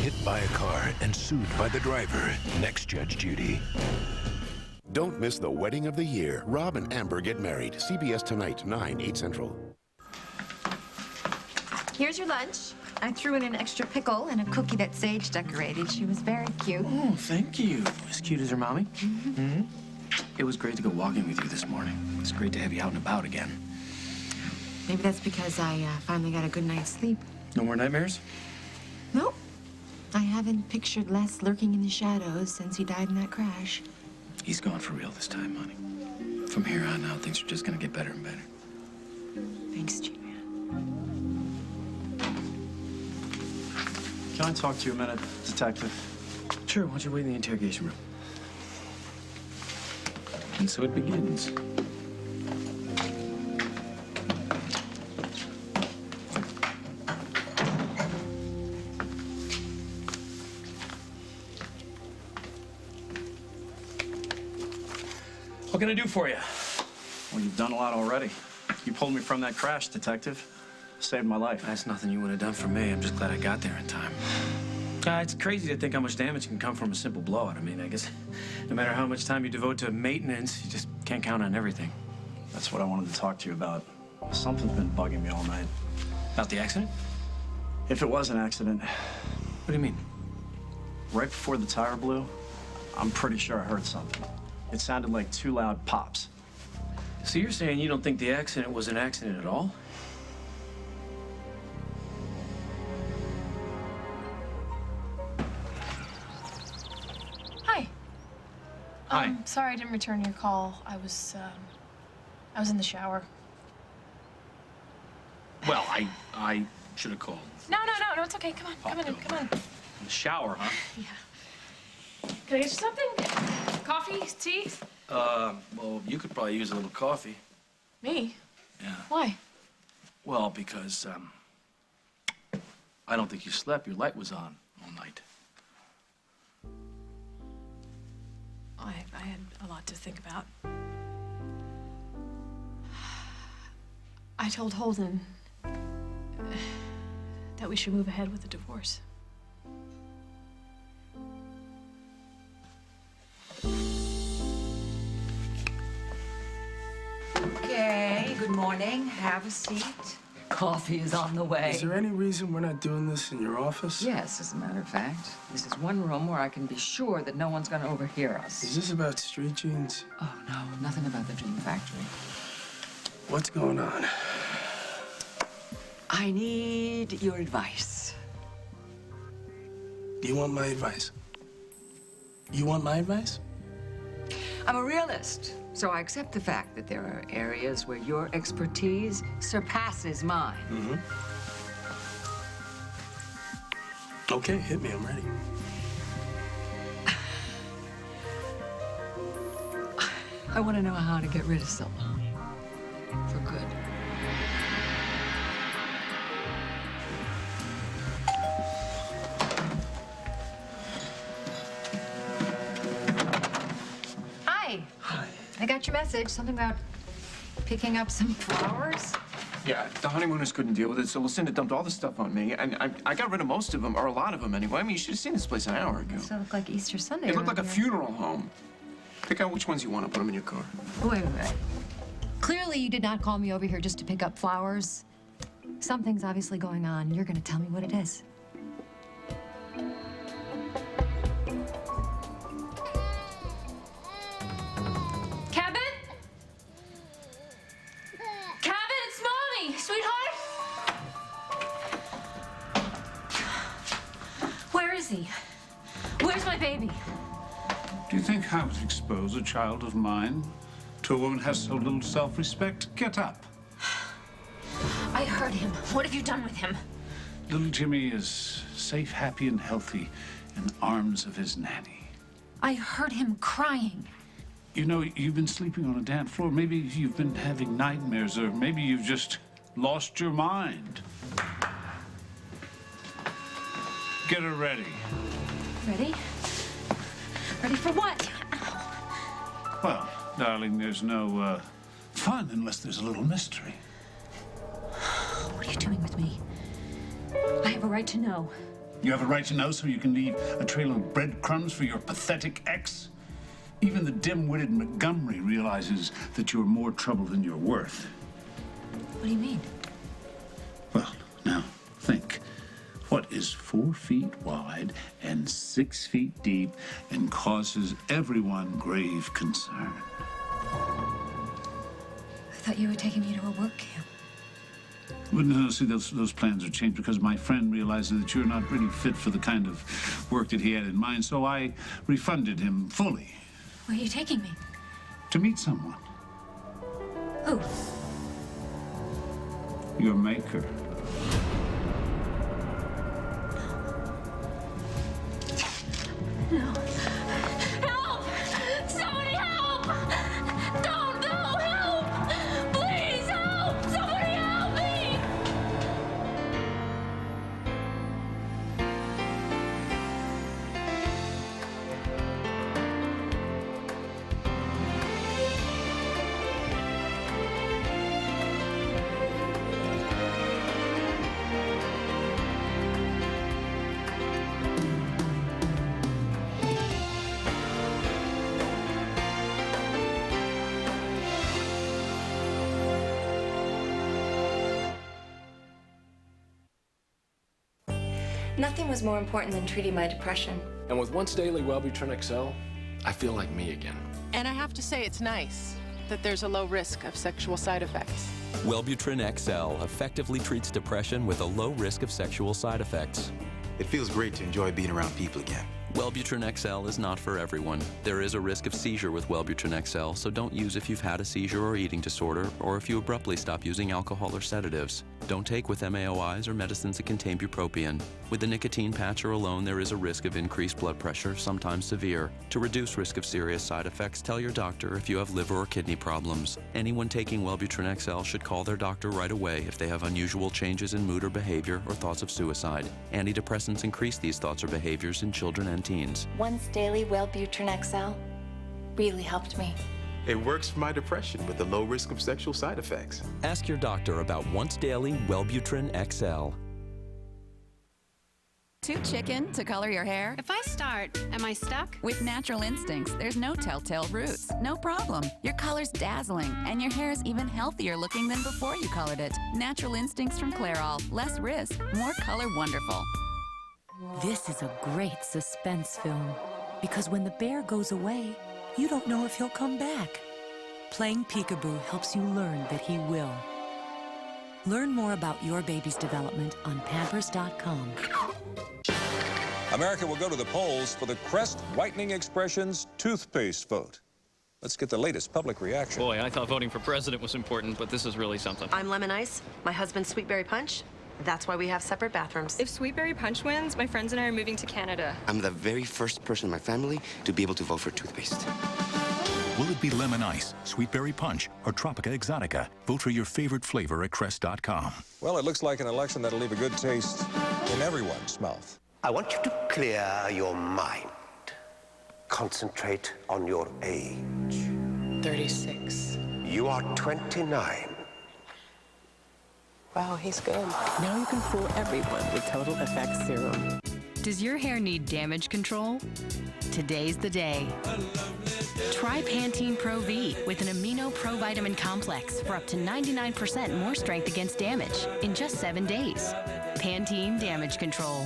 hit by a car and sued by the driver. Next, Judge Judy. Don't miss the wedding of the year. Rob and Amber get married. CBS tonight, 9, 8 Central. Here's your lunch. I threw in an extra pickle and a cookie that Sage decorated. She was very cute. Oh, thank you. As cute as her mommy. Mm-hmm. It was great to go walking with you this morning. It's great to have you out and about again. Maybe that's because I finally got a good night's sleep. No more nightmares? Nope. I haven't pictured Les lurking in the shadows since he died in that crash. He's gone for real this time, honey. From here on out, things are just gonna get better and better. Thanks, Julian. Can I talk to you a minute, Detective? Sure, why don't you wait in the interrogation room? And so it begins. What can I do for you? Well, you've done a lot already. You pulled me from that crash, Detective. Saved my life. That's nothing you would have done for me. I'm just glad I got there in time. It's crazy to think how much damage can come from a simple blowout. I mean, I guess no matter how much time you devote to maintenance, you just can't count on everything. That's what I wanted to talk to you about. Something's been bugging me all night. About the accident? If it was an accident, What do you mean? right before the tire blew, I'm pretty sure I heard something. It sounded like 2 loud pops. So you're saying you don't think the accident was an accident at all? Hi. Hi. Sorry I didn't return your call. I was in the shower. Well, I should have called. No, it's okay. Come on, come on. In the shower, huh? Yeah. Can I get you something? Coffee? Tea? Well, you could probably use a little coffee. Me? Yeah. Why? Well, because, I don't think you slept. Your light was on all night. I had a lot to think about. I told Holden that we should move ahead with the divorce. Okay, good morning. Have a seat. Coffee is on the way. Is there any reason we're not doing this in your office? Yes, as a matter of fact. This is one room where I can be sure that no one's going to overhear us. Is this about street jeans? Oh, no, nothing about the dream factory. What's going on? I need your advice. You want my advice? You want my advice? I'm a realist, so I accept the fact that there are areas where your expertise surpasses mine. Mm-hmm. Okay, hit me. I'm ready. I want to know how to get rid of someone. For good. Hi. I got your message. Something about picking up some flowers. Yeah, the honeymooners couldn't deal with it, so Lucinda dumped all the stuff on me, and I got rid of most of them, or a lot of them anyway. I mean, you should have seen this place an hour ago. Does it look like Easter Sunday? It looked like a around here? funeral home. Pick out which ones you want. I'll put them in your car. Wait. Clearly, you did not call me over here just to pick up flowers. Something's obviously going on. You're going to tell me what it is. Cabin? Cabin, it's Mommy, sweetheart. Where is he? Where's my baby? Do you think I would expose a child of mine to a woman who has so little self-respect? Get up. I heard him. What have you done with him? Little Jimmy is safe, happy, and healthy in the arms of his nanny. I heard him crying. You know, you've been sleeping on a damp floor. Maybe you've been having nightmares, or maybe you've just lost your mind. Get her ready. Ready? Ready for what? Well, darling, there's no fun unless there's a little mystery. What are you doing with me? I have a right to know. You have a right to know so you can leave a trail of breadcrumbs for your pathetic ex? Even the dim-witted Montgomery realizes that you're more trouble than you're worth. What do you mean? Well, now, think. What is 4 feet wide and 6 feet deep and causes everyone grave concern? I thought you were taking me to a work camp. Well, no, see, those plans are changed because my friend realizes that you're not really fit for the kind of work that he had in mind, so I refunded him fully. Where are you taking me? To meet someone. Who? Your maker. No. Help! Somebody help! Don't, no, help! Please help! Somebody help me! Nothing was more important than treating my depression. And with once daily Wellbutrin XL, I feel like me again. And I have to say, it's nice that there's a low risk of sexual side effects. Wellbutrin XL effectively treats depression with a low risk of sexual side effects. It feels great to enjoy being around people again. Wellbutrin XL is not for everyone. There is a risk of seizure with Wellbutrin XL, so don't use if you've had a seizure or eating disorder, or if you abruptly stop using alcohol or sedatives. Don't take with MAOIs or medicines that contain bupropion. With the nicotine patch or alone, there is a risk of increased blood pressure, sometimes severe. To reduce risk of serious side effects, tell your doctor if you have liver or kidney problems. Anyone taking Wellbutrin XL should call their doctor right away if they have unusual changes in mood or behavior or thoughts of suicide. Antidepressants increase these thoughts or behaviors in children and teens. Once daily Wellbutrin XL really helped me. It works for my depression with a low risk of sexual side effects. Ask your doctor about once daily Wellbutrin XL. Too chicken to color your hair? If I start, am I stuck? With Natural Instincts, there's no telltale roots. No problem. Your color's dazzling, and your hair is even healthier looking than before you colored it. Natural Instincts from Clairol. Less risk, more color wonderful. This is a great suspense film, because when the bear goes away, you don't know if he'll come back. Playing peekaboo helps you learn that he will. Learn more about your baby's development on Pampers.com. America will go to the polls for the Crest Whitening Expressions toothpaste vote. Let's get the latest public reaction. Boy, I thought voting for president was important, but this is really something. I'm Lemon Ice. My husband's Sweet Berry Punch. That's why we have separate bathrooms. If Sweet Berry Punch wins, my friends and I are moving to Canada. I'm the very first person in my family to be able to vote for toothpaste. Will it be Lemon Ice, Sweet Berry Punch, or Tropica Exotica? Vote for your favorite flavor at Crest.com. Well, it looks like an election that'll leave a good taste in everyone's mouth. I want you to clear your mind. Concentrate on your age. 36. You are 29. Wow, he's good. Now you can fool everyone with Total Effects Serum. Does your hair need damage control? Today's the day. Try Pantene Pro V with an amino provitamin complex for up to 99% more strength against damage in just 7 days. Pantene Damage Control.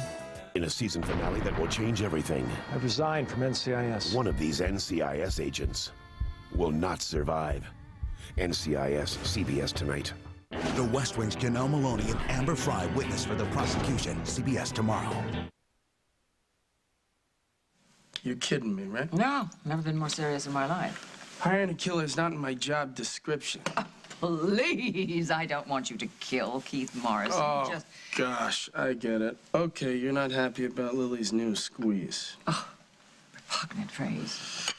In a season finale that will change everything. I resigned from NCIS. One of these NCIS agents will not survive. NCIS, CBS tonight. The West Wing's Janelle Maloney and Amber Fry witness for the prosecution. CBS tomorrow. You're kidding me, right? No, never been more serious in my life. Hiring a killer is not in my job description. Please, I don't want you to kill Keith Morrison. Oh, gosh, I get it. Okay, you're not happy about Lily's new squeeze. Oh, repugnant phrase.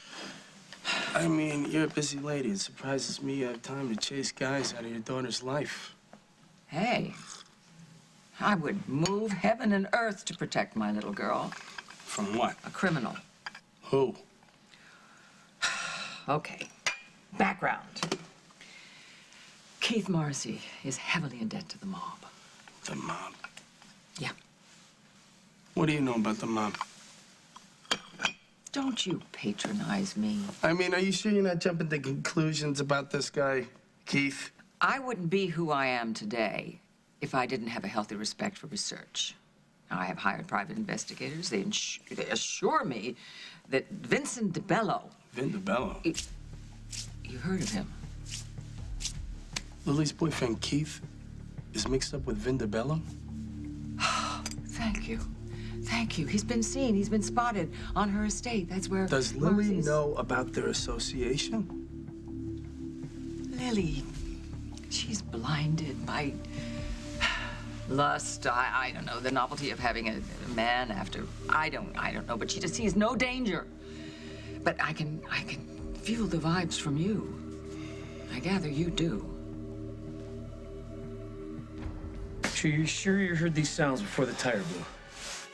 I mean, you're a busy lady. It surprises me you have time to chase guys out of your daughter's life. Hey, I would move heaven and earth to protect my little girl. From what? A criminal. Who? Okay. Background. Keith Morrissey is heavily in debt to the mob. The mob? Yeah. What do you know about the mob? Don't you patronize me. I mean, are you sure you're not jumping to conclusions about this guy, Keith? I wouldn't be who I am today if I didn't have a healthy respect for research. Now, I have hired private investigators. They assure me that Vincent DeBello... Vin DeBello? You heard of him? Lily's boyfriend, Keith, is mixed up with Vin DeBello? Thank you. Thank you. He's been seen. He's been spotted on her estate. That's where... Does Lily know about their association? Lily, she's blinded by lust. I don't know, the novelty of having a man after... I don't know, but she just sees no danger. But I can feel the vibes from you. I gather you do. So you're sure you heard these sounds before the tire blew?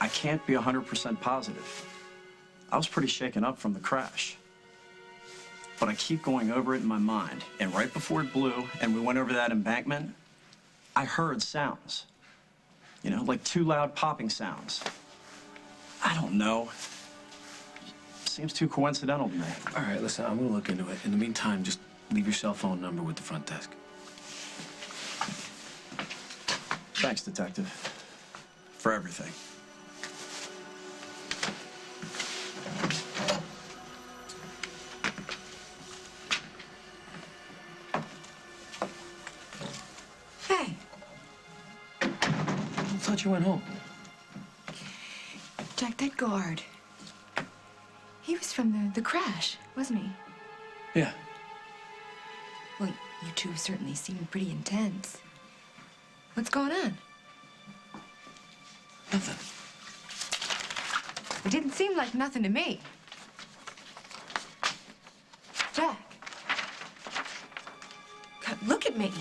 I can't be 100% positive. I was pretty shaken up from the crash. But I keep going over it in my mind. And right before it blew and we went over that embankment, I heard sounds. You know, like 2 loud popping sounds. I don't know. Seems too coincidental to me. All right, listen, I'm gonna look into it. In the meantime, just leave your cell phone number with the front desk. Thanks, Detective, for everything. Hey. I thought you went home. Jack, that guard. He was from the crash, wasn't he? Yeah. Well, you two certainly seem pretty intense. What's going on? Nothing. It didn't seem like nothing to me. Jack. God, look at me.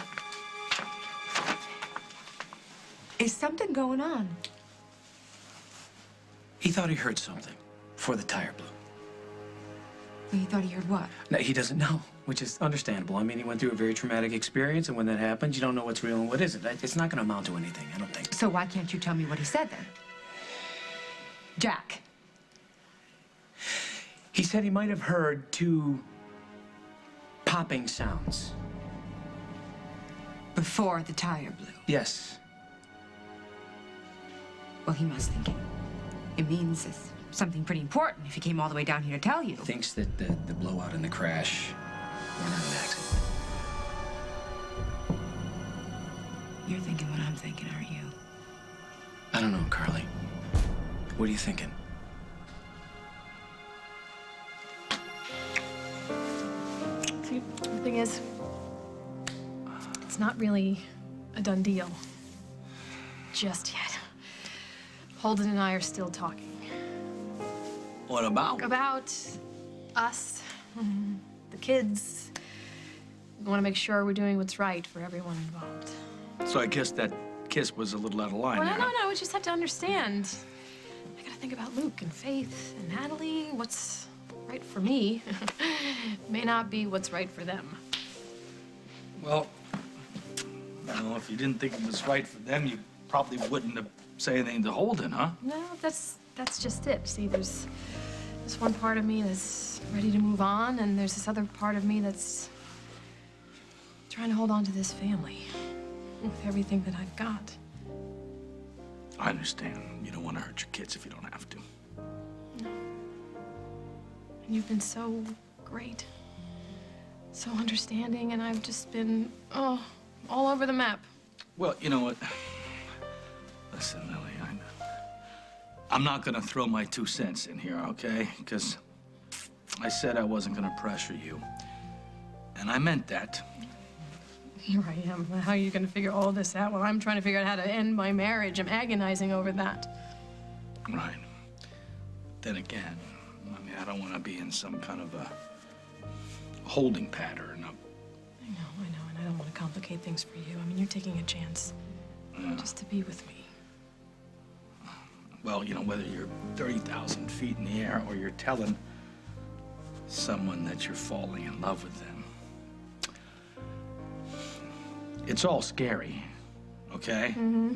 Is something going on? He thought he heard something before the tire blew. Well, he thought he heard what? No, he doesn't know, which is understandable. I mean, he went through a very traumatic experience, and when that happens, you don't know what's real and what isn't. It's not going to amount to anything, I don't think. So why can't you tell me what he said then? Jack. He said he might have heard 2 popping sounds. Before the tire blew? Yes. Well, he must think it means it's something pretty important if he came all the way down here to tell you. He thinks that the blowout and the crash were not an accident. You're thinking what I'm thinking, aren't you? I don't know, Carly. What are you thinking? See, the thing is, it's not really a done deal just yet. Holden and I are still talking. What about? About us, the kids. We want to make sure we're doing what's right for everyone involved. So I guess that kiss was a little out of line. Well, there, no, we just have to understand. I gotta think about Luke and Faith and Natalie. What's right for me may not be what's right for them. Well, I don't know, if you didn't think it was right for them, you probably wouldn't have said anything to Holden, huh? No, that's just it. See, there's this one part of me that's ready to move on, and there's this other part of me that's trying to hold on to this family with everything that I've got. I understand. You don't want to hurt your kids if you don't have to. No. And you've been so great, so understanding, and I've just been, all over the map. Well, you know what? Listen, Lily, I'm not gonna throw my 2 cents in here, okay? Because I said I wasn't gonna pressure you. And I meant that. Here I am. How are you going to figure all this out while I'm trying to figure out how to end my marriage? I'm agonizing over that. Right. Then again, I mean, I don't want to be in some kind of a holding pattern. I know, and I don't want to complicate things for you. I mean, you're taking a chance just to be with me. Well, you know, whether you're 30,000 feet in the air or you're telling someone that you're falling in love with them, it's all scary, okay? Mm-hmm.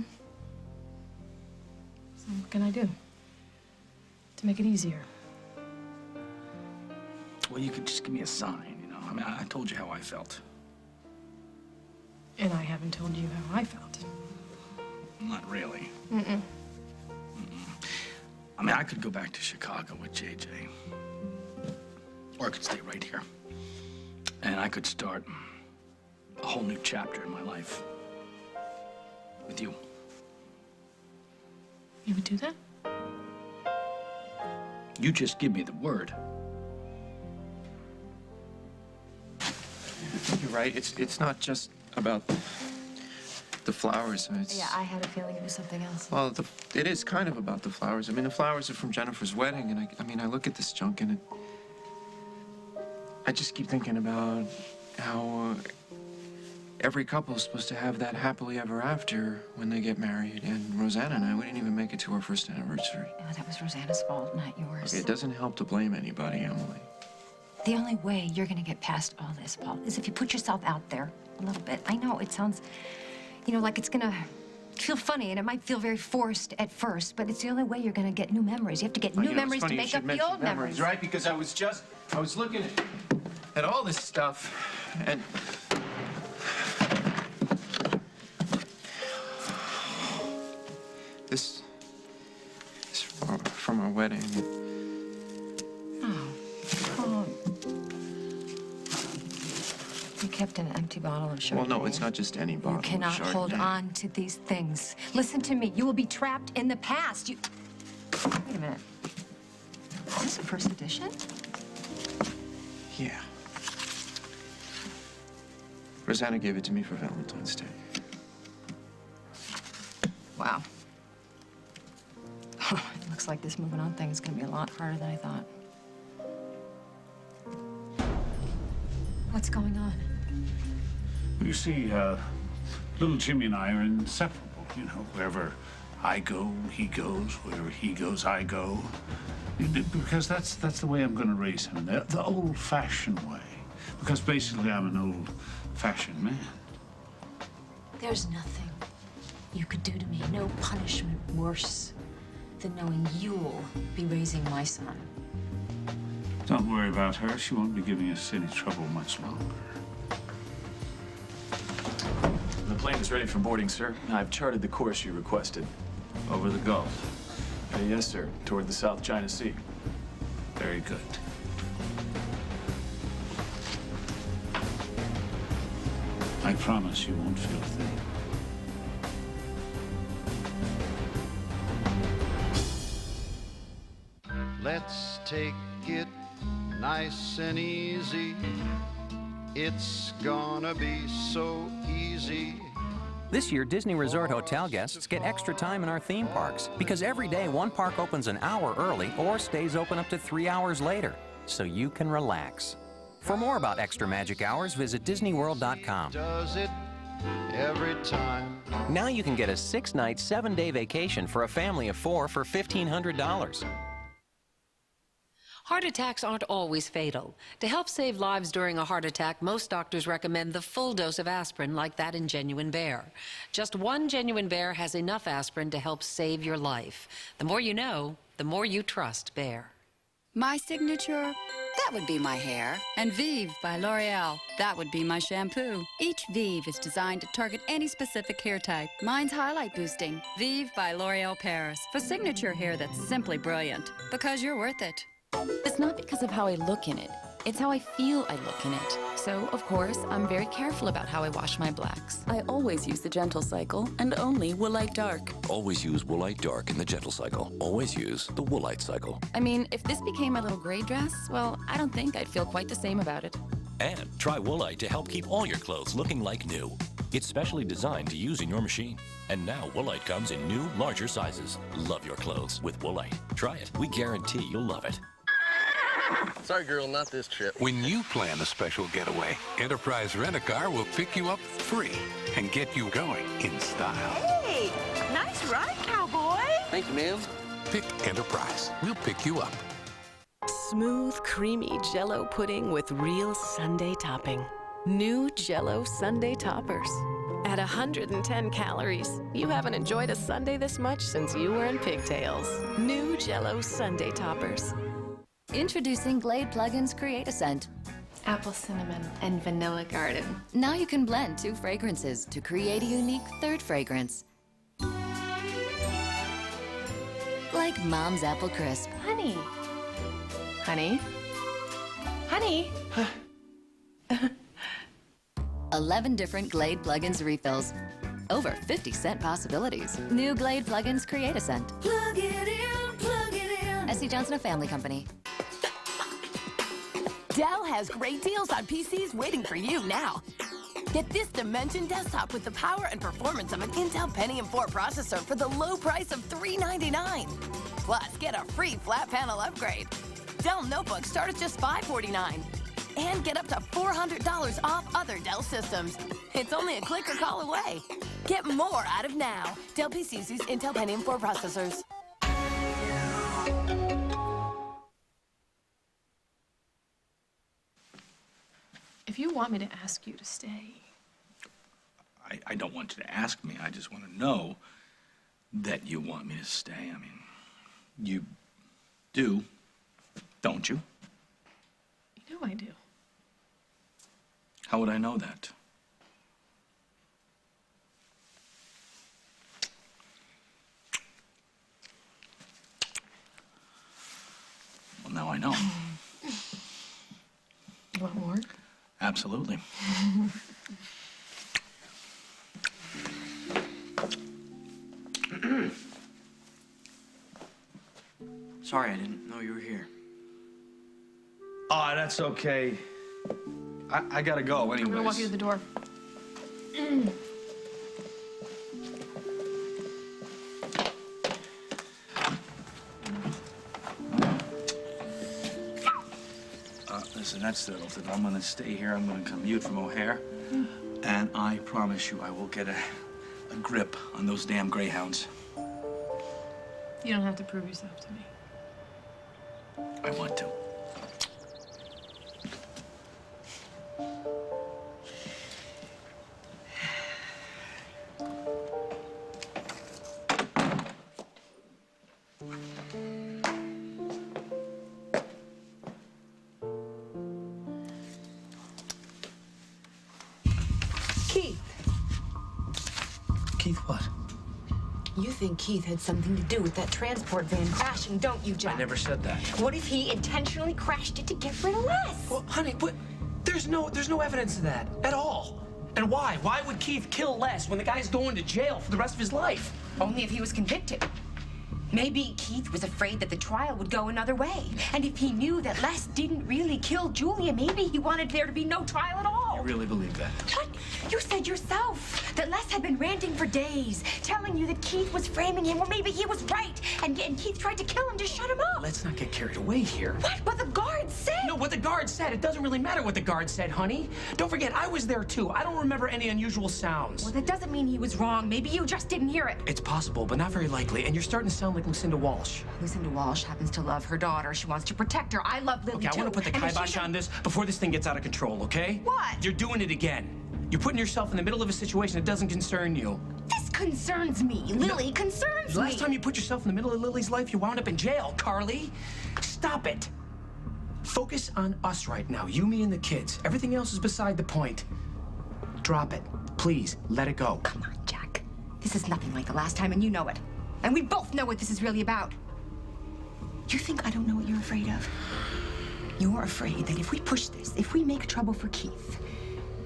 So what can I do? make it easier. Well, you could just give me a sign, you know. I mean, I told you how I felt. And I haven't told you how I felt. Not really. Mm-mm. I mean, I could go back to Chicago with JJ. Or I could stay right here. And I could start a whole new chapter in my life. With you. You would do that? You just give me the word. You're right. It's not just about the flowers. It's, Yeah, I had a feeling it was something else. well, it is kind of about the flowers. I mean, the flowers are from Jennifer's wedding, and I mean, I look at this junk and I just keep thinking about how every couple is supposed to have that happily ever after when they get married. And Rosanna and I, we didn't even make it to our first anniversary. No, that was Rosanna's fault, not yours. Okay, it doesn't help to blame anybody, Emily. The only way you're gonna get past all this, Paul, is if you put yourself out there a little bit. I know it sounds, you know, like it's gonna feel funny, and it might feel very forced at first, but it's the only way you're gonna get new memories. You have to get new memories to make up the old memories. Right? Because I was looking at all this stuff, and this from our wedding. You kept an empty bottle of Chardonnay. Well, no, it's not just any bottle. You cannot of Chardonnay. hold on to these things. Listen to me. You will be trapped in the past. You. Wait a minute. Is this a first edition? Yeah. Rosanna gave it to me for Valentine's Day. Wow. It looks like this moving on thing is going to be a lot harder than I thought. What's going on? You see, little Jimmy and I are inseparable. You know, wherever I go, he goes. Wherever he goes, I go. Because that's the way I'm going to raise him, the old-fashioned way. Because basically, I'm an old-fashioned man. There's nothing you could do to me. No punishment worse than knowing you'll be raising my son. Don't worry about her. She won't be giving us any trouble much longer. The plane is ready for boarding, sir. I've charted the course you requested. Over the Gulf? Yes, sir. Toward the South China Sea. Very good. I promise you won't feel a thing. Let's take it nice and easy. It's gonna be so easy. This year, Disney Resort Hotel guests get extra time in our theme parks because every day one park opens an hour early or stays open up to 3 hours later, so you can relax. For more about extra magic hours, visit DisneyWorld.com. Does it every time. Now you can get a 6-night, 7-day vacation for a family of 4 for $1,500. Heart attacks aren't always fatal. To help save lives during a heart attack, most doctors recommend the full dose of aspirin like that in Genuine Bear. Just one Genuine Bear has enough aspirin to help save your life. The more you know, the more you trust Bear. My signature? That would be my hair. And Vive by L'Oreal. That would be my shampoo. Each Vive is designed to target any specific hair type. Mine's highlight boosting. Vive by L'Oreal Paris. For signature hair that's simply brilliant. Because you're worth it. It's not because of how I look in it. It's how I feel I look in it. So, of course, I'm very careful about how I wash my blacks. I always use the Gentle Cycle and only Woolite Dark. Always use Woolite Dark in the Gentle Cycle. Always use the Woolite Cycle. I mean, if this became my little gray dress, well, I don't think I'd feel quite the same about it. And try Woolite to help keep all your clothes looking like new. It's specially designed to use in your machine. And now Woolite comes in new, larger sizes. Love your clothes with Woolite. Try it. We guarantee you'll love it. Sorry, girl, not this trip. When you plan a special getaway, Enterprise Rent-A-Car will pick you up free and get you going in style. Hey, nice ride, cowboy. Thank you, ma'am. Pick Enterprise. We'll pick you up. Smooth, creamy Jell-O pudding with real sundae topping. New Jell-O Sundae Toppers. At 110 calories, you haven't enjoyed a sundae this much since you were in pigtails. New Jell-O Sundae Toppers. Introducing Glade Plugins Create a Scent. Apple cinnamon and vanilla garden. Now you can blend 2 fragrances to create a unique 3rd fragrance. Like Mom's Apple Crisp. Honey. Honey? Honey? 11 different Glade Plugins refills. Over 50 scent possibilities. New Glade Plugins Create a Scent. Plug it in, plug it in. S.C. Johnson & Family Company. Dell has great deals on PCs waiting for you now. Get this Dimension desktop with the power and performance of an Intel Pentium 4 processor for the low price of $399. Plus, get a free flat panel upgrade. Dell notebooks start at just $549. And get up to $400 off other Dell systems. It's only a click or call away. Get more out of now. Dell PCs use Intel Pentium 4 processors. If you want me to ask you to stay. I don't want you to ask me. I just want to know that you want me to stay. I mean, you do, don't you? You know I do. How would I know that? Well, now I know. You want more? Absolutely. Sorry, I didn't know you were here. Oh, that's okay. I gotta go anyways. I'm gonna walk you to the door. Listen, that's settled. I'm gonna stay here. I'm gonna commute from O'Hare. And I promise you I will get a grip on those damn greyhounds. You don't have to prove yourself to me. I want to. Keith. Keith, what? You think Keith had something to do with that transport van crashing, don't you, Jack? I never said that. What if he intentionally crashed it to get rid of Les? Well, honey, but there's no evidence of that at all. And why? Why would Keith kill Les when the guy's going to jail for the rest of his life? Only if he was convicted. Maybe Keith was afraid that the trial would go another way. And if he knew that Les didn't really kill Julia, maybe he wanted there to be no trial at all. You really believe that? What? You said yourself that Les had been ranting for days, telling you that Keith was framing him. Well, maybe he was right, and Keith tried to kill him to shut him up. Let's not get carried away here. What? What the guard said? No, what the guard said. It doesn't really matter what the guard said, honey. Don't forget, I was there too. I don't remember any unusual sounds. Well, that doesn't mean he was wrong. Maybe you just didn't hear it. It's possible, but not very likely. And you're starting to sound like Lucinda Walsh. Lucinda Walsh happens to love her daughter. She wants to protect her. I love Lily, Okay, I want to put the kibosh on this before this thing gets out of control, okay? What? You're doing it again. You're putting yourself in the middle of a situation that doesn't concern you. This concerns me. Lily concerns The me. last time you put yourself in the middle of Lily's life, you wound up in jail, Carly. Stop it. Focus on us right now, you, me, and the kids. Everything else is beside the point. Drop it. Please, let it go. Come on, Jack. This is nothing like the last time, and you know it. And we both know what this is really about. You think I don't know what you're afraid of? You're afraid that if we push this, if we make trouble for Keith,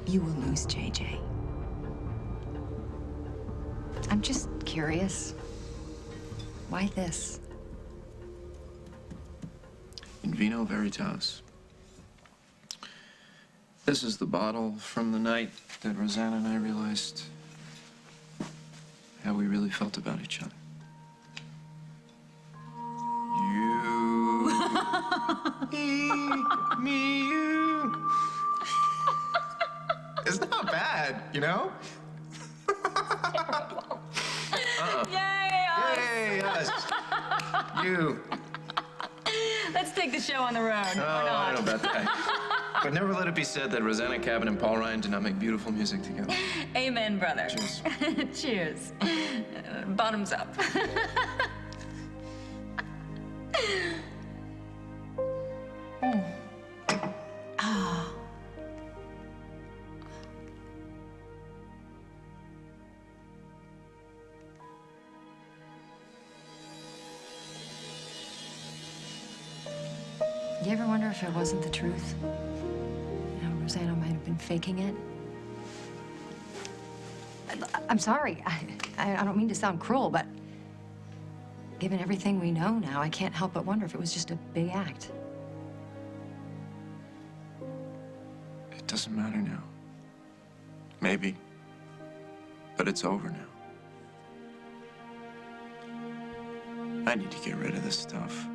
you will lose JJ. I'm just curious. Why this? In vino veritas. This is the bottle from the night that Rosanna and I realized how we really felt about each other. Me, you. It's not bad, you know? Yay, us. Yay, us. You. Let's take the show on the road. Oh, I don't know about that. But never let it be said that Rosanna Cabot and Paul Ryan did not make beautiful music together. Amen, brother. Cheers. Cheers. Bottoms up. Ah. You ever wonder if it wasn't the truth? You know, Rosanna might have been faking it. I'm sorry. I don't mean to sound cruel, but given everything we know now, I can't help but wonder if it was just a big act. It doesn't matter now. Maybe. But it's over now. I need to get rid of this stuff.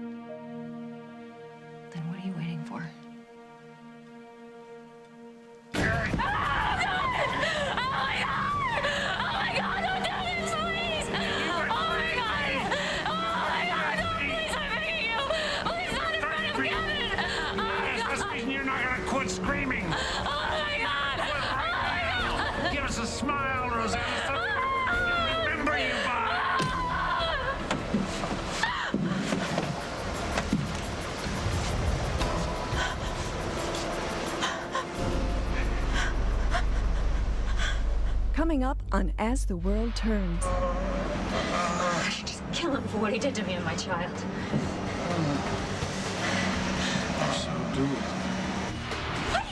Then what are you waiting for? Screaming. Oh my God! Oh my God! Give us a smile, Rosanna. So remember you by. Coming up on As the World Turns. I should just kill him for what he did to me and my child. So do it.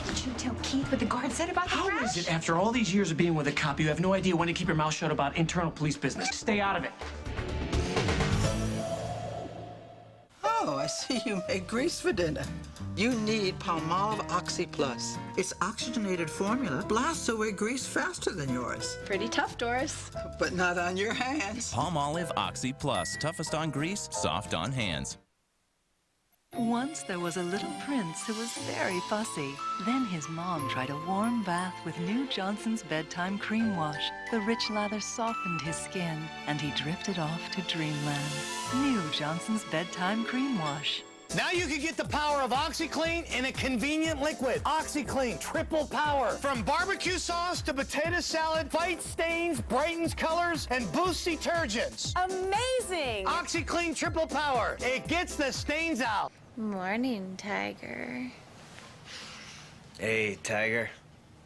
Did you tell Keith what the guard said about the How crash? is it, after all these years of being with a cop, you have no idea when to keep your mouth shut about internal police business? Stay out of it. Oh, I see you made grease for dinner. You need Palmolive Oxy Plus. Its oxygenated formula blasts away grease faster than yours. Pretty tough, Doris. But not on your hands. Palmolive Oxy Plus. Toughest on grease, soft on hands. Once there was a little prince who was very fussy. Then his mom tried a warm bath with new Johnson's Bedtime Cream Wash. The rich lather softened his skin, and he drifted off to dreamland. New Johnson's Bedtime Cream Wash. Now you can get the power of OxyClean in a convenient liquid. OxyClean, triple power. From barbecue sauce to potato salad, fights stains, brightens colors, and boosts detergents. Amazing! OxyClean triple power. It gets the stains out. Morning, Tiger. Hey, Tiger.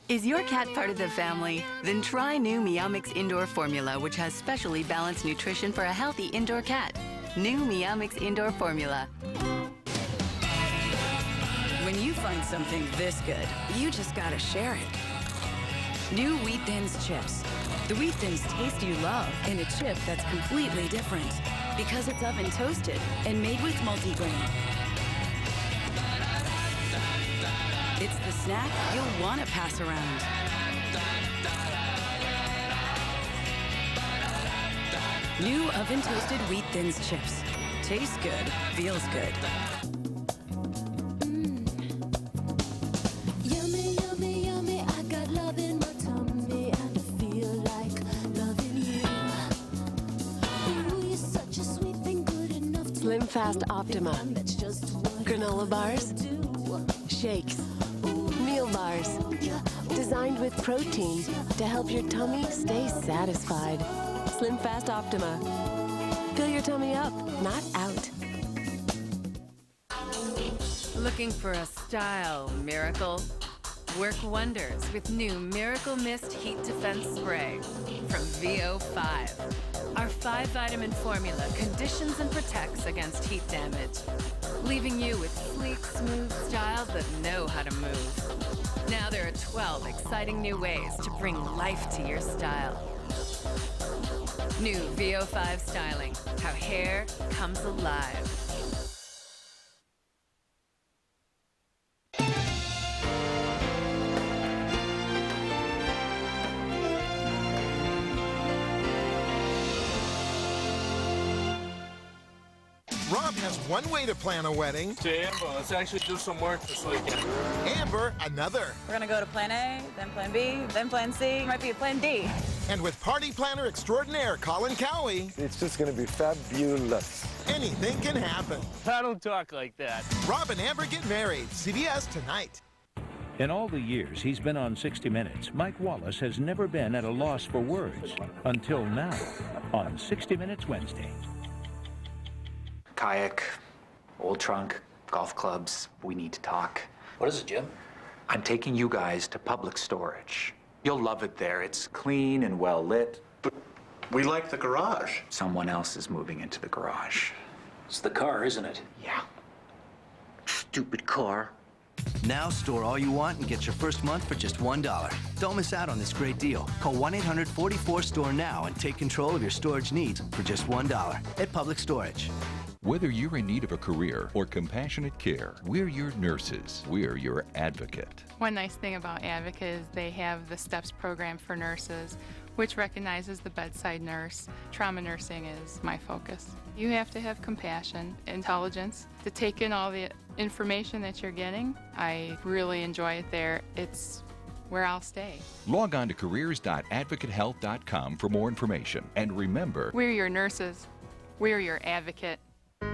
Is your cat part of the family? Then try new Meow Mix Indoor Formula, which has specially balanced nutrition for a healthy indoor cat. New Meow Mix Indoor Formula. When you find something this good, you just gotta share it. New Wheat Thins chips. The Wheat Thins taste you love in a chip that's completely different because it's oven toasted and made with multigrain. It's the snack you'll want to pass around. New oven toasted Wheat Thins chips. Tastes good, feels good. Yummy, yummy, yummy. I got love in my tummy and I feel like loving you. Ooh, you're such a sweet thing, good enough to Slim Fast Optima. Granola bars, shakes, meal bars. Designed with protein to help your tummy stay satisfied. Slim Fast Optima. Fill your tummy up, not out. Looking for a style miracle? Work wonders with new Miracle Mist Heat Defense Spray from VO5. Our 5-vitamin formula conditions and protects against heat damage, leaving you with sleek, smooth styles that know how to move. Now there are 12 exciting new ways to bring life to your style. New VO5 styling, how hair comes alive. Rob has one way to plan a wedding. Say, Amber, let's actually do some work this weekend. Amber, another. We're gonna go to plan A, then plan B, then plan C, might be a plan D. And with party planner extraordinaire Colin Cowie, It's just gonna be fabulous. anything can happen. I don't talk like that. Rob and Amber get married. CBS tonight. In all the years he's been on 60 Minutes, Mike Wallace has never been at a loss for words. Until now, on 60 Minutes Wednesday. Kayak, old trunk, golf clubs, we need to talk. What is it, Jim? I'm taking you guys to public storage. You'll love it there. It's clean and well lit. But we like the garage. Someone else is moving into the garage. It's the car, isn't it? Yeah. Stupid car. Now store all you want and get your first month for just $1. Don't miss out on this great deal. Call 1-800-44-STORE now and take control of your storage needs for just $1 at Public Storage. Whether you're in need of a career or compassionate care, we're your nurses. We're your advocate. One nice thing about Advocate is they have the STEPS program for nurses, which recognizes the bedside nurse. Trauma nursing is my focus. You have to have compassion, intelligence to take in all the information that you're getting. I really enjoy it there. It's where I'll stay. Log on to careers.advocatehealth.com for more information. And remember, we're your nurses. We're your advocate.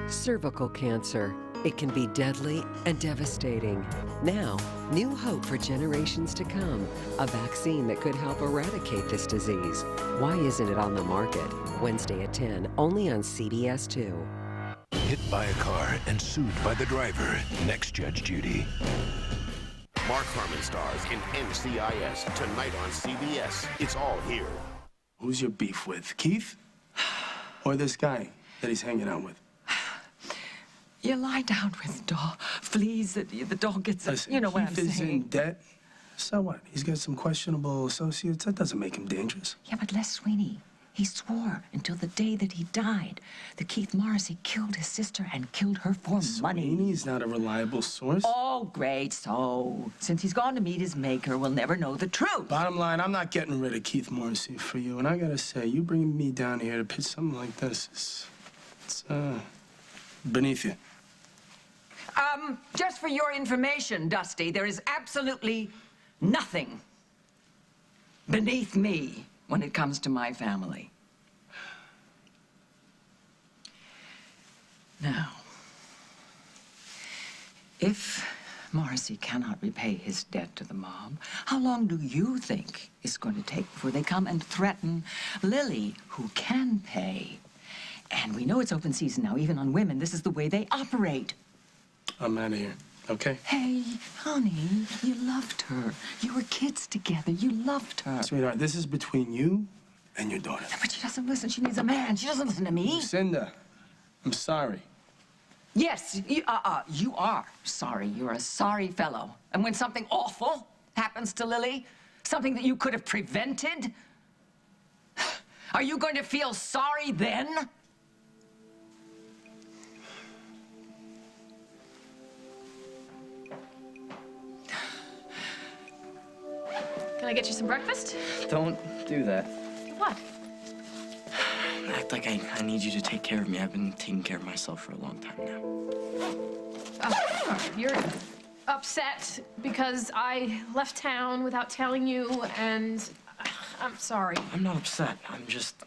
Cervical cancer. It can be deadly and devastating. Now, new hope for generations to come. A vaccine that could help eradicate this disease. Why isn't it on the market? Wednesday at 10, only on CBS 2. Hit by a car and sued by the driver. Next Judge Judy. Mark Harmon stars in NCIS tonight on CBS. It's all here. Who's your beef with, Keith? Or this guy that he's hanging out with? You lie down with dog. Please, the dog gets... Listen, you know what I'm Keith is saying. in debt. So what? He's got some questionable associates. That doesn't make him dangerous. Yeah, but Les Sweeney, he swore until the day that he died that Keith Morrissey killed his sister and killed her for money. Sweeney's not a reliable source. Oh, great. So, since he's gone to meet his maker, we'll never know the truth. Bottom line, I'm not getting rid of Keith Morrissey for you. And I gotta say, you bringing me down here to pitch something like this, it's beneath you. Just for your information, Dusty, there is absolutely nothing beneath me when it comes to my family. Now, if Morrissey cannot repay his debt to the mob, how long do you think it's going to take before they come and threaten Lily, who can pay? And we know it's open season now, even on women. This is the way they operate. I'm out of here, okay? Hey, honey, you loved her. You were kids together. You loved her. Sweetheart, this is between you and your daughter. But she doesn't listen. She needs a man. She doesn't listen to me. Lucinda, I'm sorry. Yes, you are sorry. You're a sorry fellow. And when something awful happens to Lily, something that you could have prevented, are you going to feel sorry then? Can I get you some breakfast? Don't do that. What? Act like I need you to take care of me. I've been taking care of myself for a long time now. You're upset because I left town without telling you, and I'm sorry. I'm not upset. I'm just...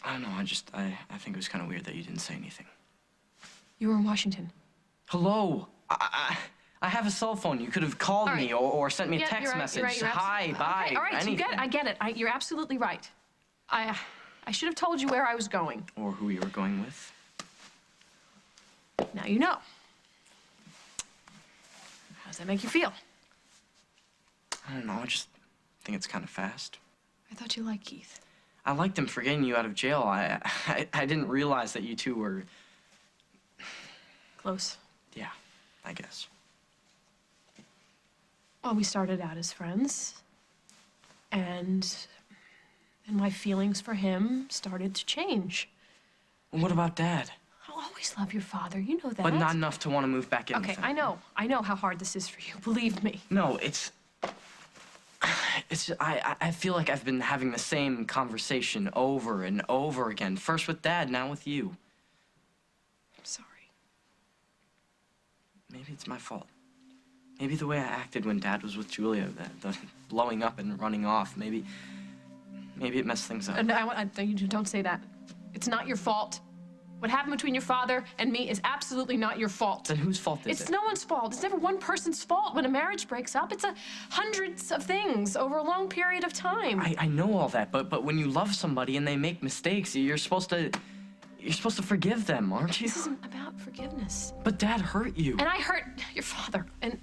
I don't know. I think it was kind of weird that you didn't say anything. You were in Washington. Hello. I have a cell phone. You could have called me or sent me a text you're message. You're Hi, bye, okay, all right, anything. I get it. You're absolutely right. I should have told you where I was going. Or who you were going with. Now you know. How does that make you feel? I don't know. I just think it's kind of fast. I thought you liked Keith. I liked him for getting you out of jail. I didn't realize that you two were... Close. Yeah, I guess. Well, we started out as friends, and my feelings for him started to change. Well, what about Dad? I'll always love your father, you know that. But not enough to want to move back in with Okay, him. I know how hard this is for you, believe me. No, it's just, I feel like I've been having the same conversation over and over again. First with Dad, now with you. I'm sorry. Maybe it's my fault. Maybe the way I acted when Dad was with Julia, the blowing up and running off, maybe it messed things up. No, you don't say that. It's not your fault. What happened between your father and me is absolutely not your fault. Then whose fault is it? It's no one's fault. It's never one person's fault when a marriage breaks up. It's hundreds of things over a long period of time. I know all that, but when you love somebody and they make mistakes, you're supposed to forgive them, aren't you? This isn't about forgiveness. But Dad hurt you. And I hurt your father. And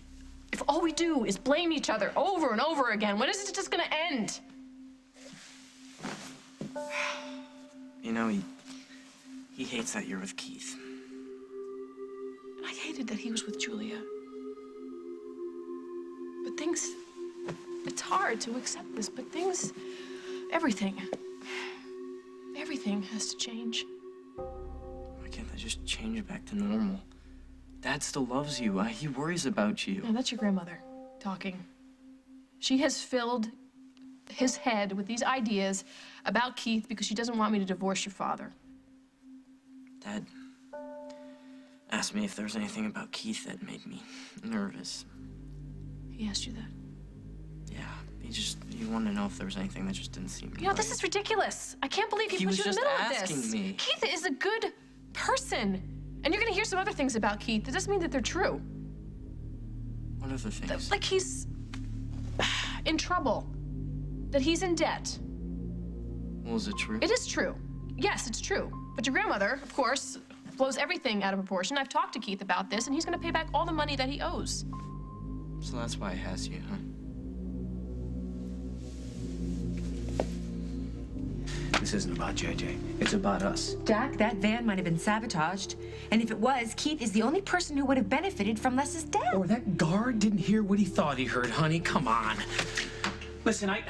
if all we do is blame each other over and over again, when is it just gonna end? You know, he hates that you're with Keith. And I hated that he was with Julia. But it's hard to accept this, but everything has to change. Why can't I just change it back to normal? Dad still loves you. He worries about you. No, that's your grandmother talking. She has filled his head with these ideas about Keith because she doesn't want me to divorce your father. Dad asked me if there was anything about Keith that made me nervous. He asked you that? Yeah, he wanted to know if there was anything that just didn't seem You know, this is ridiculous. I can't believe he put you in the middle of this. He was just asking me. Keith is a good person. And you're gonna hear some other things about Keith. It doesn't mean that they're true. What other things? Like he's in trouble. That he's in debt. Well, is it true? It is true. Yes, it's true. But your grandmother, of course, blows everything out of proportion. I've talked to Keith about this, and he's gonna pay back all the money that he owes. So that's why he has you, huh? This isn't about JJ. It's about us. Jack, that van might have been sabotaged. And if it was, Keith is the only person who would have benefited from Les's death. Or that guard didn't hear what he thought he heard, honey. Come on. Listen, I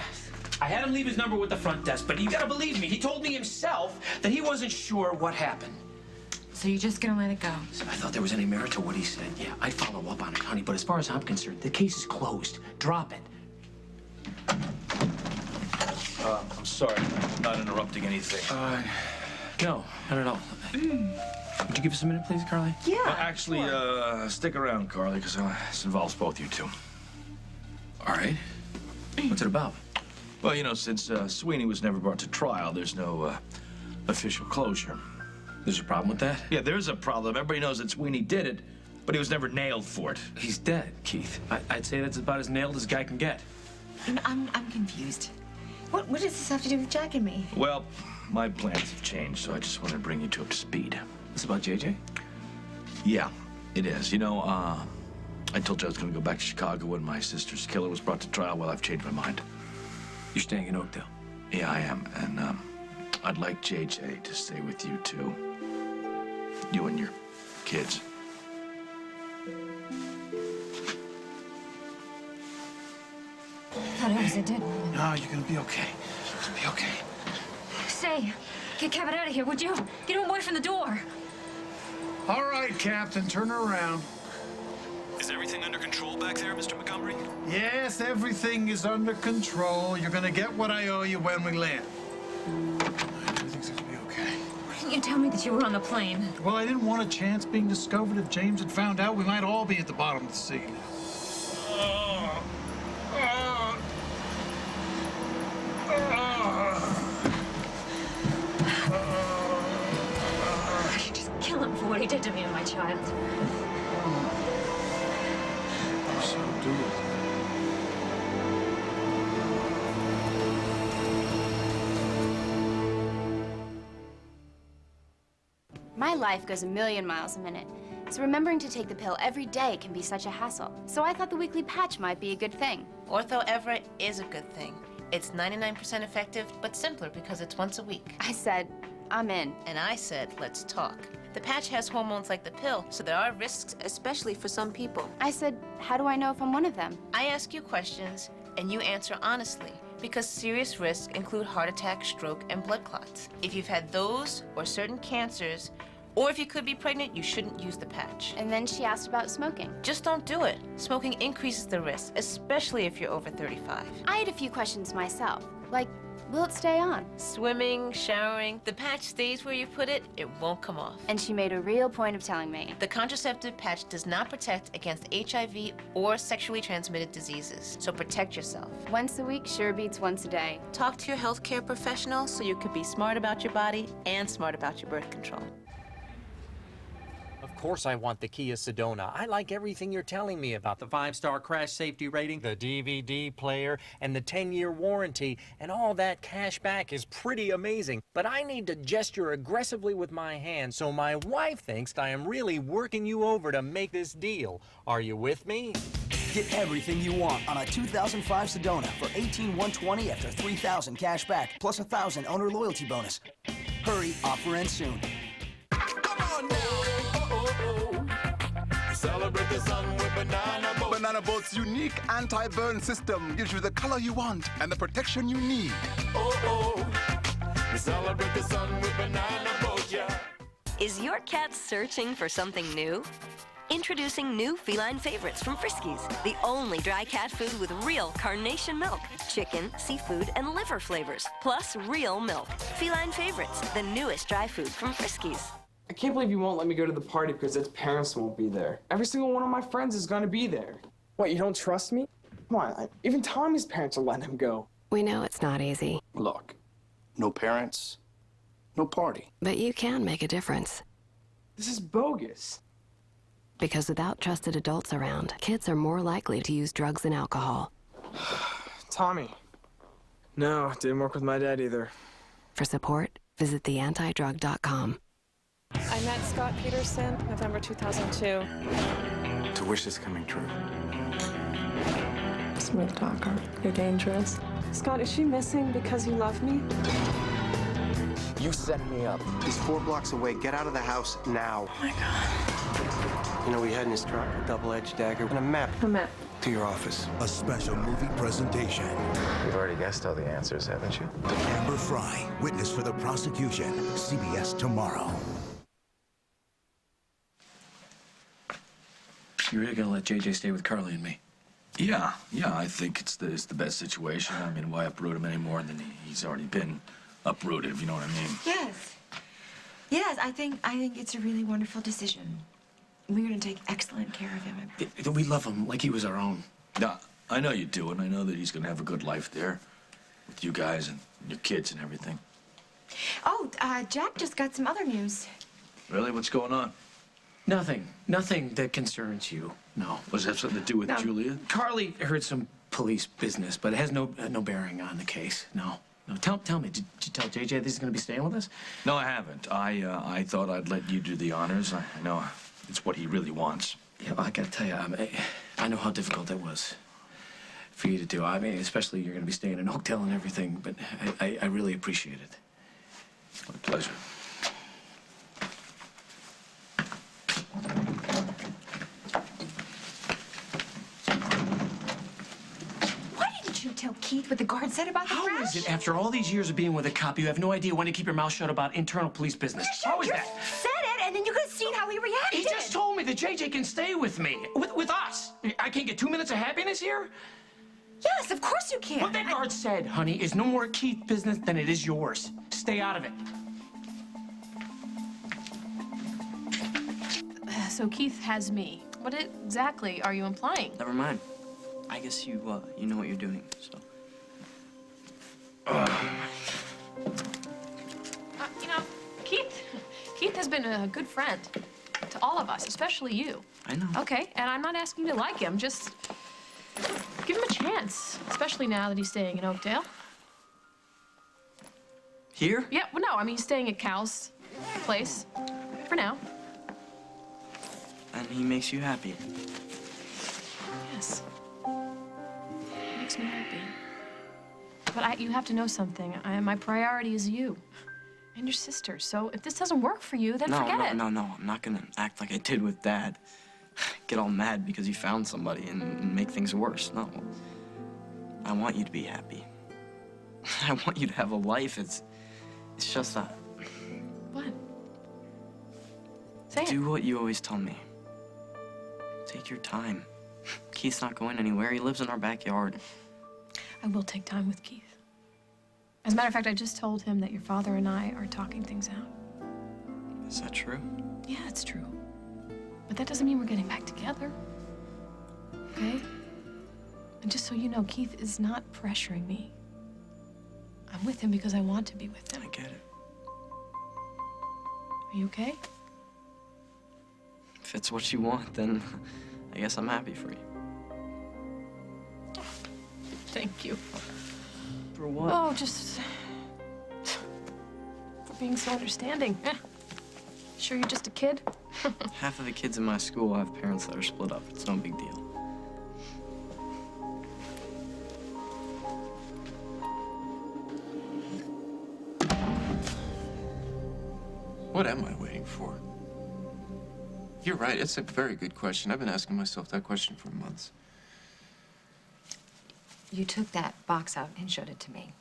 had him leave his number with the front desk, but you gotta believe me. He told me himself that he wasn't sure what happened. So you're just gonna let it go? So I thought there was any merit to what he said. Yeah, I'd follow up on it, honey. But as far as I'm concerned, the case is closed. Drop it. I'm sorry. I'm not interrupting anything. No, not at all. Would you give us a minute, please, Carly? Yeah. Actually, stick around, Carly, because this involves both you two. All right. What's it about? Well, you know, since Sweeney was never brought to trial, there's no official closure. There's a problem with that? Yeah, there's a problem. Everybody knows that Sweeney did it, but he was never nailed for it. He's dead, Keith. I'd say that's about as nailed as a guy can get. I'm confused. What does this have to do with Jack and me? Well, my plans have changed, so I just wanted to bring you two up to speed. This about JJ? Yeah, it is. You know, I told you I was going to go back to Chicago when my sister's killer was brought to trial. Well, I've changed my mind. You're staying in Oakdale? Yeah, I am. And I'd like JJ to stay with you, too. You and your kids. Thought I was a dead woman. No, you're going to be okay. You're going to be okay. Say, get Kevin out of here, would you? Get him away from the door. All right, Captain, turn her around. Is everything under control back there, Mr. Montgomery? Yes, everything is under control. You're gonna get what I owe you when we land. Everything's gonna be okay. Why didn't you tell me that you were on the plane? Well, I didn't want a chance being discovered. If James had found out, we might all be at the bottom of the sea. I should just kill him for what he did to me and my child. So do it. My life goes a million miles a minute, so remembering to take the pill every day can be such a hassle. So I thought the weekly patch might be a good thing. Ortho Everett is a good thing. It's 99% effective, but simpler because it's once a week. I said, I'm in. And I said, let's talk. The patch has hormones like the pill, so there are risks, especially for some people. I said, how do I know if I'm one of them? I ask you questions, and you answer honestly, because serious risks include heart attack, stroke, and blood clots. If you've had those or certain cancers, or if you could be pregnant, you shouldn't use the patch. And then she asked about smoking. Just don't do it. Smoking increases the risk, especially if you're over 35. I had a few questions myself, like, will it stay on? Swimming, showering, the patch stays where you put it, it won't come off. And she made a real point of telling me. The contraceptive patch does not protect against HIV or sexually transmitted diseases, so protect yourself. Once a week sure beats once a day. Talk to your healthcare professional so you can be smart about your body and smart about your birth control. Of course I want the Kia Sedona. I like everything you're telling me about the 5-star crash safety rating, the DVD player, and the 10-year warranty, and all that cash back is pretty amazing. But I need to gesture aggressively with my hand so my wife thinks I am really working you over to make this deal. Are you with me? Get everything you want on a 2005 Sedona for $18,120 after $3,000 cash back, plus $1,000 owner loyalty bonus. Hurry, offer ends soon. Celebrate the sun with Banana Boat. Banana Boat's unique anti-burn system gives you the color you want and the protection you need. Celebrate the sun with Banana Boat, yeah. Is your cat searching for something new? Introducing new feline favorites from Friskies, the only dry cat food with real carnation milk, chicken, seafood, and liver flavors, plus real milk. Feline favorites, the newest dry food from Friskies. I can't believe you won't let me go to the party because its parents won't be there. Every single one of my friends is going to be there. What, you don't trust me? Come on, even Tommy's parents will let him go. We know it's not easy. Look, no parents, no party. But you can make a difference. This is bogus. Because without trusted adults around, kids are more likely to use drugs and alcohol. Tommy. No, didn't work with my dad either. For support, visit theantidrug.com. I met Scott Peterson, November 2002. To wish this coming true. Smooth talker. You're dangerous. Scott, is she missing because you love me? You set me up. He's 4 blocks away. Get out of the house now. Oh my God. You know, he had in his truck a double-edged dagger and a map. A map. To your office. A special movie presentation. You've already guessed all the answers, haven't you? Amber Fry, witness for the prosecution. CBS tomorrow. You really gonna let JJ stay with Carly and me? Yeah, I think it's the best situation. I mean, why uproot him any more than he's already been uprooted, if you know what I mean? Yes, I think it's a really wonderful decision. We're gonna take excellent care of him. We love him like he was our own. Yeah, I know you do, and I know that he's gonna have a good life there with you guys and your kids and everything. Oh, Jack just got some other news. Really? What's going on? Nothing that concerns you. No. Was that something to do with Julia? Carly heard some police business, but it has no bearing on the case. No. Tell me, did you tell JJ that he's going to be staying with us? No, I haven't. I thought I'd let you do the honors. I know it's what he really wants. Yeah, well, I got to tell you, I know how difficult it was for you to do. I mean, especially you're going to be staying in Oakdale and everything, but I really appreciate it. My pleasure. Did you tell Keith what the guard said about the crash? How is it, after all these years of being with a cop, you have no idea when to keep your mouth shut about internal police business? How is that? Said it, and then you could have seen how he reacted. He just told me that JJ can stay with me, with us. I can't get 2 minutes of happiness here? Yes, of course you can. What that guard said, honey, is no more Keith's business than it is yours. Stay out of it. So Keith has me. What exactly are you implying? Never mind. I guess you know what you're doing, so. You know, Keith has been a good friend to all of us, especially you. I know. Okay, and I'm not asking you to like him, just give him a chance, especially now that he's staying in Oakdale. Here? Yeah, well, no, I mean, he's staying at Cal's place for now. And he makes you happy. Yes. Makes me happy. But you have to know something. My priority is you and your sister. So if this doesn't work for you, then forget it. No. I'm not gonna act like I did with Dad. Get all mad because you found somebody and make things worse. No. I want you to be happy. I want you to have a life. It's just that. What? Say it. Do what you always tell me. Take your time. Keith's not going anywhere. He lives in our backyard. I will take time with Keith. As a matter of fact, I just told him that your father and I are talking things out. Is that true? Yeah, it's true. But that doesn't mean we're getting back together. Okay? And just so you know, Keith is not pressuring me. I'm with him because I want to be with him. I get it. Are you okay? If it's what you want, then I guess I'm happy for you. Thank you. For what? Oh, just for being so understanding. Sure you're just a kid? Half of the kids in my school have parents that are split up. It's no big deal. What am I waiting for? You're right, it's a very good question. I've been asking myself that question for months. You took that box out and showed it to me.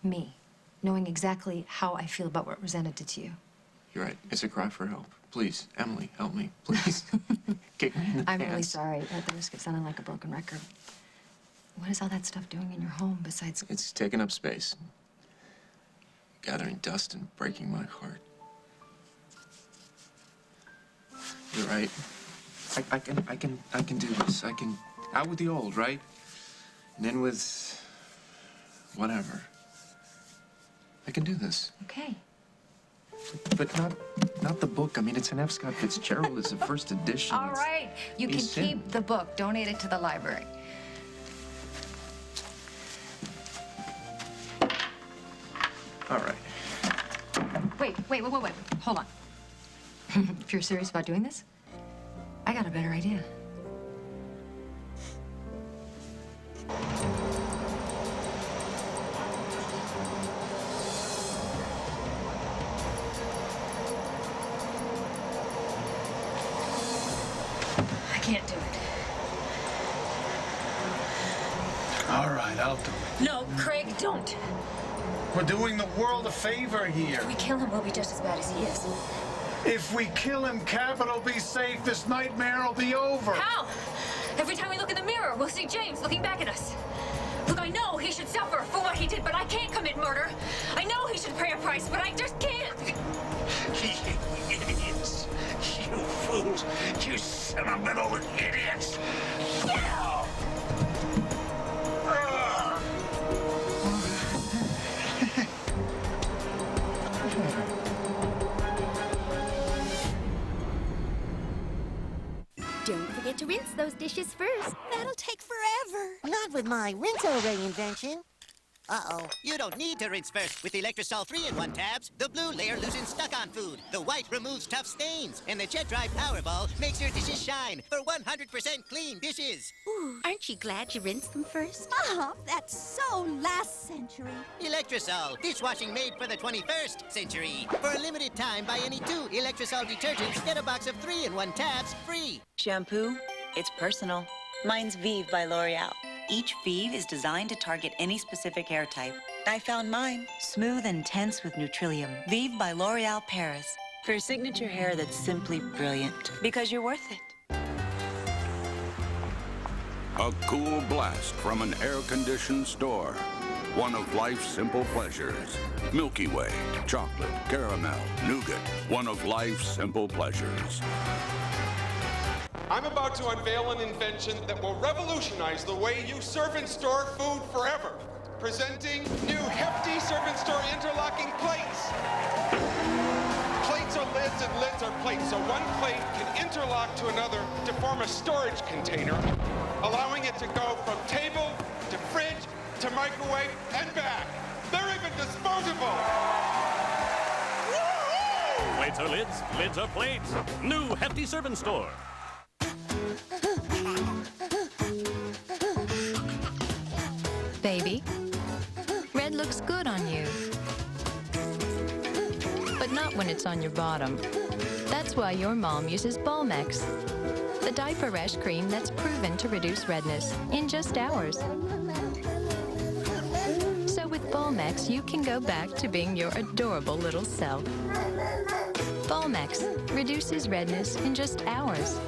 Me, knowing exactly how I feel about what Rosanna did to you. You're right, it's a cry for help. Please, Emily, help me, please. Kick me in the I'm pants. really sorry at the risk of sounding like a broken record. What is all that stuff doing in your home besides... It's taking up space. Gathering dust and breaking my heart. You're right. I can do this. I can out with the old, right? And in with whatever. I can do this. Okay. But not the book. I mean, it's an F. Scott Fitzgerald. It's the first edition. All right. You can keep the book. Donate it to the library. All right. Wait. Hold on. If you're serious about doing this, I got a better idea. I can't do it. All right, I'll do it. No, Craig, don't. We're doing the world a favor here. If we kill him, we'll be just as bad as he is. If we kill him, Captain will be safe. This nightmare will be over. How? Every time we look in the mirror, we'll see James looking back at us. Look, I know he should suffer for what he did, but I can't commit murder. I know he should pay a price, but I just can't. You idiots. You fools. You sentimental idiots. Don't forget to rinse those dishes first. That'll take forever. Not with my rinse-away invention. Uh-oh. You don't need to rinse first with Electrosol 3-in-1 tabs. The blue layer loosens stuck-on food. The white removes tough stains. And the Jet Dry Powerball makes your dishes shine for 100% clean dishes. Ooh, aren't you glad you rinsed them first? Oh, that's so last century. Electrosol, dishwashing made for the 21st century. For a limited time, buy any 2 Electrosol detergents, get a box of 3-in-1 tabs free. Shampoo, it's personal. Mine's Vive by L'Oreal. Each Vive is designed to target any specific hair type. I found mine. Smooth and tense with Nutrillium. Vive by L'Oreal Paris. For signature hair that's simply brilliant. Because you're worth it. A cool blast from an air-conditioned store. One of life's simple pleasures. Milky Way, chocolate, caramel, nougat. One of life's simple pleasures. I'm about to unveil an invention that will revolutionize the way you serve and store food forever. Presenting new hefty serve and store interlocking plates. Plates are lids and lids are plates, so one plate can interlock to another to form a storage container, allowing it to go from table to fridge to microwave and back. They're even disposable. Plates are lids, lids are plates. New hefty serve and store. Baby, red looks good on you. But not when it's on your bottom. That's why your mom uses Balmex, the diaper rash cream that's proven to reduce redness in just hours. So with Balmex, you can go back to being your adorable little self. Balmex reduces redness in just hours.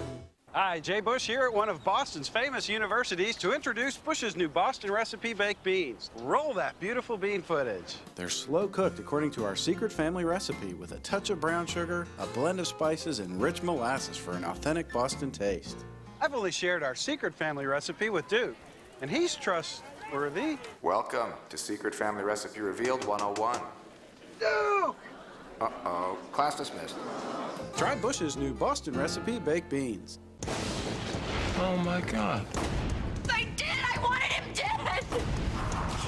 Hi, Jay Bush here at one of Boston's famous universities to introduce Bush's new Boston recipe baked beans. Roll that beautiful bean footage. They're slow cooked according to our secret family recipe with a touch of brown sugar, a blend of spices, and rich molasses for an authentic Boston taste. I've only shared our secret family recipe with Duke, and he's trustworthy. Welcome to Secret Family Recipe Revealed 101. Duke! Uh-oh. Class dismissed. Try Bush's new Boston recipe baked beans. Oh, my God. I did! I wanted him dead!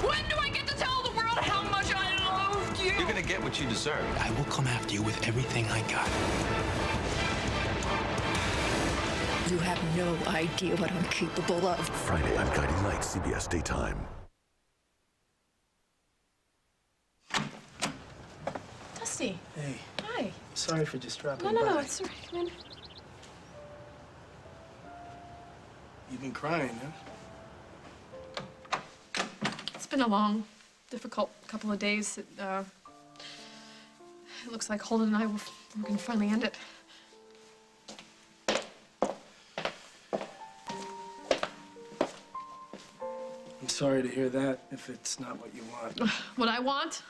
When do I get to tell the world how much I loved you? You're gonna get what you deserve. I will come after you with everything I got. You have no idea what I'm capable of. Friday on Guiding Light, CBS Daytime. Dusty. Hey, Hi. sorry for just dropping by. No, it's all right. Come in. You've been crying, huh? It's been a long, difficult couple of days. It looks like Holden and I we're gonna finally end it. I'm sorry to hear that, if it's not what you want. What I want?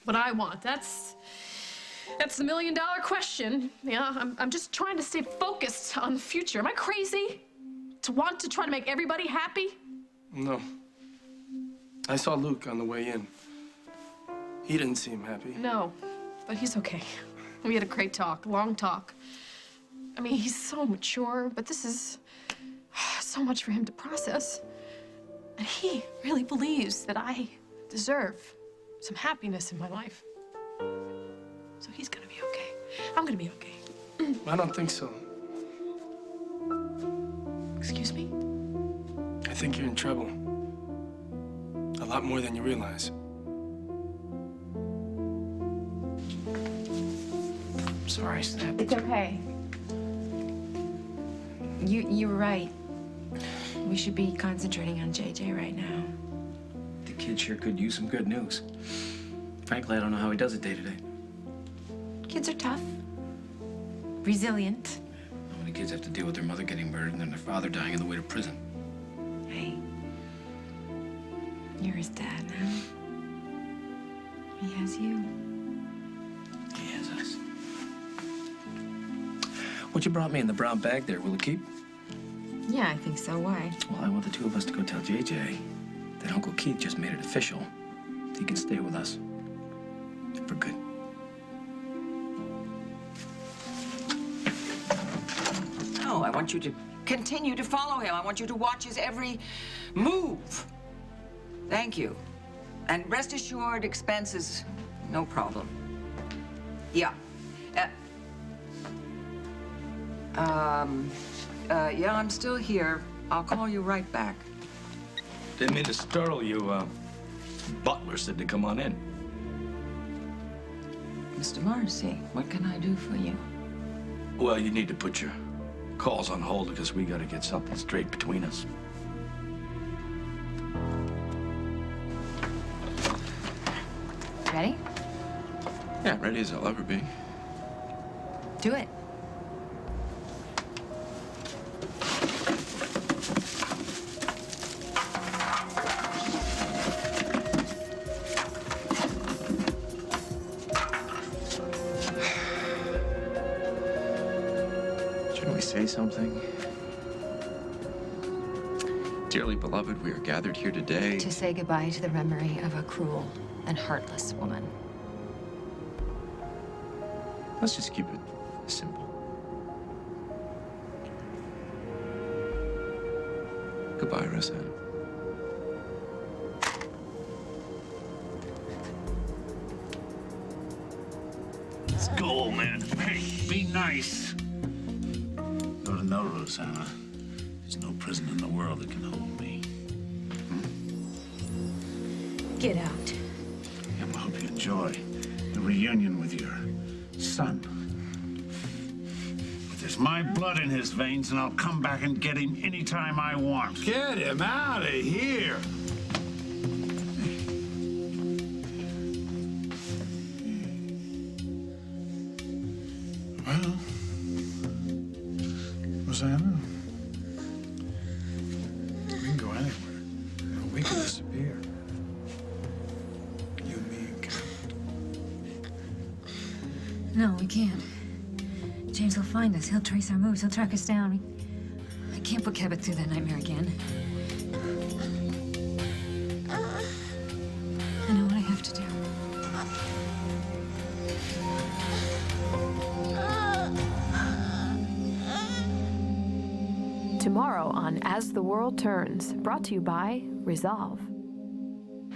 What I want? That's the million-dollar question. Yeah, I'm just trying to stay focused on the future. Am I crazy to want to try to make everybody happy? No. I saw Luke on the way in. He didn't seem happy. No, but he's okay. We had a great talk, long talk. I mean, he's so mature, but this is so much for him to process. And he really believes that I deserve some happiness in my life. So he's gonna be okay. I'm gonna be okay. I don't think so. Excuse me? I think you're in trouble. A lot more than you realize. Sorry, Snap. It's okay. You were right. We should be concentrating on JJ right now. The kid sure could use some good news. Frankly, I don't know how he does it day to day. Kids are tough. Resilient. How many kids have to deal with their mother getting murdered and then their father dying on the way to prison? Hey. You're his dad now. He has you. He has us. What you brought me in the brown bag there, will it keep? Yeah, I think so. Why? Well, I want the two of us to go tell JJ that Uncle Keith just made it official. He can stay with us. For good. No, I want you to continue to follow him. I want you to watch his every move. Thank you. And rest assured, expenses, no problem. Yeah. Yeah, I'm still here. I'll call you right back. Didn't mean to startle you. Butler said to come on in. Mr. Marcy, what can I do for you? Well, you need to put your calls on hold because we got to get something straight between us. Ready? Yeah, ready as I'll ever be. Do it. Shouldn't we say something? Dearly beloved, we are gathered here today To say goodbye to the memory of a cruel and heartless woman. Let's just keep it simple. Goodbye, Roseanne. Let's go, old man. Hey, be nice. Gotta know, Rosanna, there's no prison in the world that can hold me. Get out. I hope you enjoy the reunion with your son. But there's my blood in his veins, and I'll come back and get him anytime I want. Get him out of here. Well, Rosanna, we can go anywhere. We can disappear. You, me, and Kat. No, we can't. James will find us. He'll trace our moves. He'll track us down. I can't put Cabot through that nightmare again. I know what I have to do. Tomorrow on As the World Turns, brought to you by Resolve. You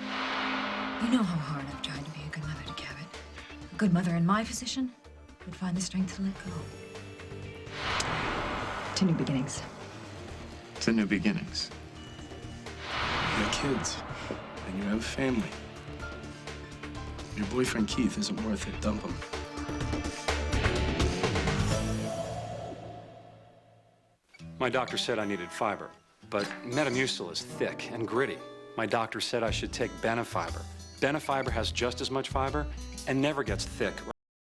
know how hard I've tried to be a good mother to Cabot. A good mother in my position would find the strength to let go. To new beginnings. To new beginnings. You have kids, and you have a family. Your boyfriend Keith isn't worth it. Dump him. My doctor said I needed fiber, but Metamucil is thick and gritty. My doctor said I should take Benefiber. Benefiber has just as much fiber and never gets thick or